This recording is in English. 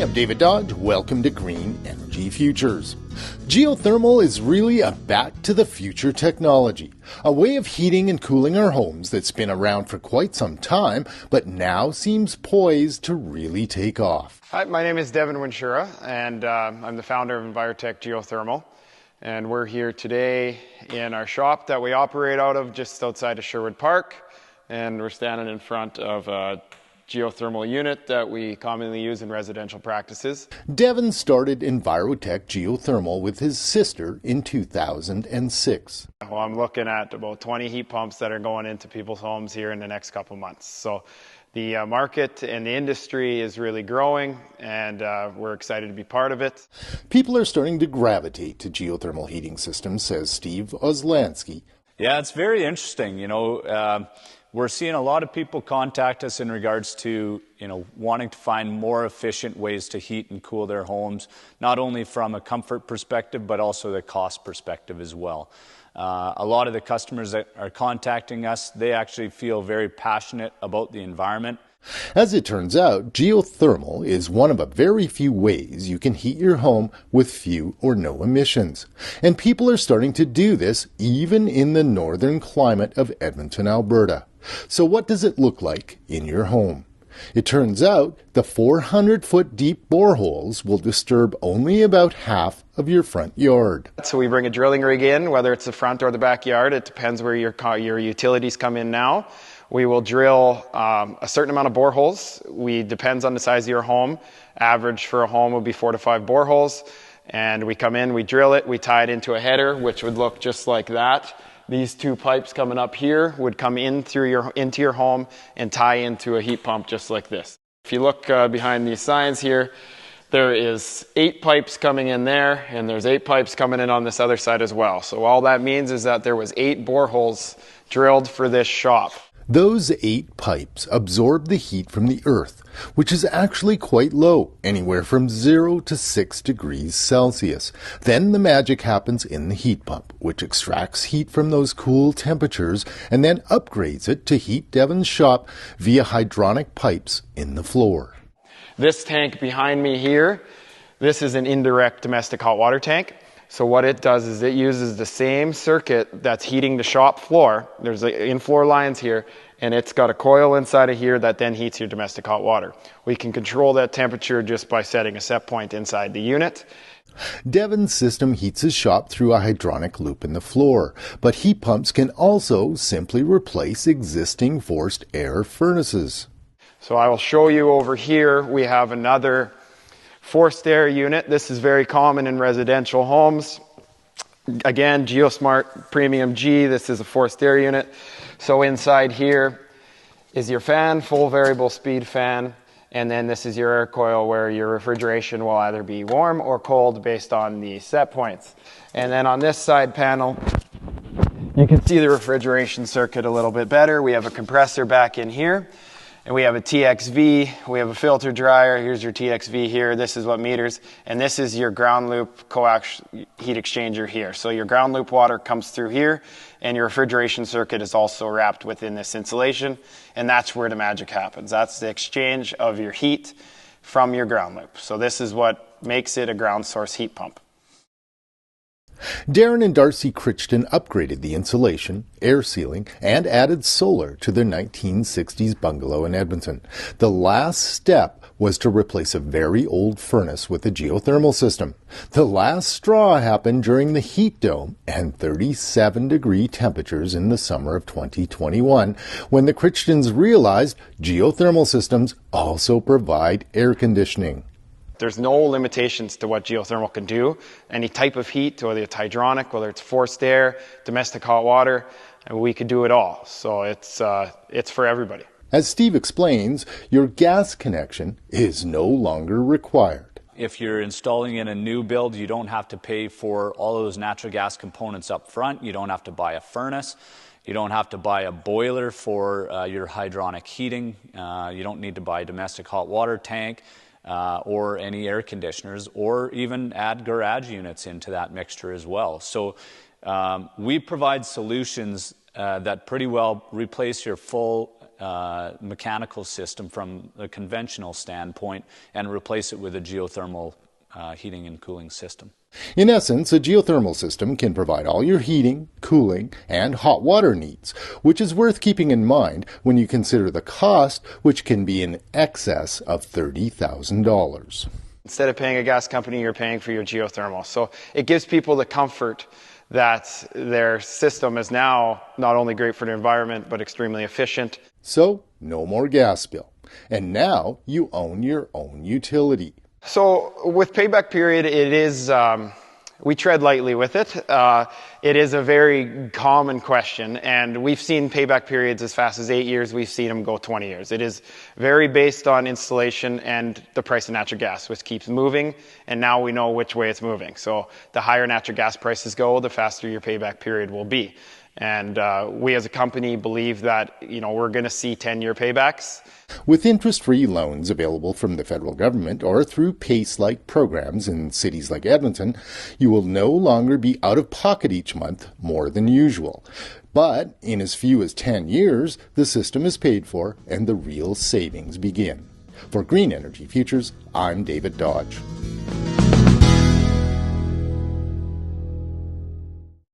I'm David Dodge. Welcome to Green Energy Futures. Geothermal is really a back-to-the-future technology, a way of heating and cooling our homes that's been around for quite some time, but now seems poised to really take off. Hi, my name is Devin Winshura, and I'm the founder of Envirotech Geothermal. And we're here today in our shop that we operate out of just outside of Sherwood Park. And we're standing in front of a geothermal unit that we commonly use in residential practices. Devin started Envirotech Geothermal with his sister in 2006. Well, I'm looking at about 20 heat pumps that are going into people's homes here in the next couple months. So the market and the industry is really growing, and we're excited to be part of it. People are starting to gravitate to geothermal heating systems, says Steve Oslansky. Yeah, it's very interesting. We're seeing a lot of people contact us in regards to, wanting to find more efficient ways to heat and cool their homes, not only from a comfort perspective, but also the cost perspective as well. A lot of the customers that are contacting us, they actually feel very passionate about the environment. As it turns out, geothermal is one of a very few ways you can heat your home with few or no emissions. And people are starting to do this even in the northern climate of Edmonton, Alberta. So what does it look like in your home? It turns out the 400-foot deep boreholes will disturb only about half of your front yard. So we bring a drilling rig in, whether it's the front or the backyard. It depends where your utilities come in now. We will drill a certain amount of boreholes. Depends on the size of your home. Average for a home would be 4 to 5 boreholes. And we come in, we drill it, we tie it into a header, which would look just like that. These two pipes coming up here would come in into your home and tie into a heat pump just like this. If you look behind these signs here, there is 8 pipes coming in there, and there's 8 pipes coming in on this other side as well. So all that means is that there was 8 boreholes drilled for this shop. Those 8 pipes absorb the heat from the earth, which is actually quite low, anywhere from 0 to 6 degrees Celsius. Then the magic happens in the heat pump, which extracts heat from those cool temperatures and then upgrades it to heat Devin's shop via hydronic pipes in the floor. This tank behind me here, this is an indirect domestic hot water tank. So what it does is it uses the same circuit that's heating the shop floor. There's in-floor lines here, and it's got a coil inside of here that then heats your domestic hot water. We can control that temperature just by setting a set point inside the unit. Devin's system heats his shop through a hydronic loop in the floor, but heat pumps can also simply replace existing forced air furnaces. So I will show you over here, we have another forced air unit. This is very common in residential homes. Again, GeoSmart Premium G, this is a forced air unit. So inside here is your fan, full variable speed fan, and then this is your air coil where your refrigeration will either be warm or cold based on the set points. And then on this side panel, you can see the refrigeration circuit a little bit better. We have a compressor back in here. And we have a TXV, we have a filter dryer, here's your TXV here, this is what meters, and this is your ground loop coax heat exchanger here. So your ground loop water comes through here, and your refrigeration circuit is also wrapped within this insulation, and that's where the magic happens. That's the exchange of your heat from your ground loop. So this is what makes it a ground source heat pump. Darren and Darcy Crichton upgraded the insulation, air sealing, and added solar to their 1960s bungalow in Edmonton. The last step was to replace a very old furnace with a geothermal system. The last straw happened during the heat dome and 37-degree temperatures in the summer of 2021, when the Crichtons realized geothermal systems also provide air conditioning. There's no limitations to what geothermal can do. Any type of heat, whether it's hydronic, whether it's forced air, domestic hot water, and we could do it all. So it's for everybody. As Steve explains, your gas connection is no longer required. If you're installing in a new build, you don't have to pay for all of those natural gas components up front. You don't have to buy a furnace. You don't have to buy a boiler for your hydronic heating. You don't need to buy a domestic hot water tank. Or any air conditioners, or even add garage units into that mixture as well. So we provide solutions that pretty well replace your full mechanical system from a conventional standpoint and replace it with a geothermal heating and cooling system. In essence, a geothermal system can provide all your heating, cooling, and hot water needs, which is worth keeping in mind when you consider the cost, which can be in excess of $30,000. Instead of paying a gas company, you're paying for your geothermal. So it gives people the comfort that their system is now not only great for the environment, but extremely efficient. So, no more gas bill. And now you own your own utility. So with payback period, it is, we tread lightly with it. It is a very common question, and we've seen payback periods as fast as 8 years. We've seen them go 20 years. It is very based on installation and the price of natural gas, which keeps moving, and now we know which way it's moving. So the higher natural gas prices go, the faster your payback period will be. And we as a company believe that, we're going to see 10-year paybacks. With interest-free loans available from the federal government or through PACE-like programs in cities like Edmonton, you will no longer be out of pocket each month more than usual. But in as few as 10 years, the system is paid for and the real savings begin. For Green Energy Futures, I'm David Dodge.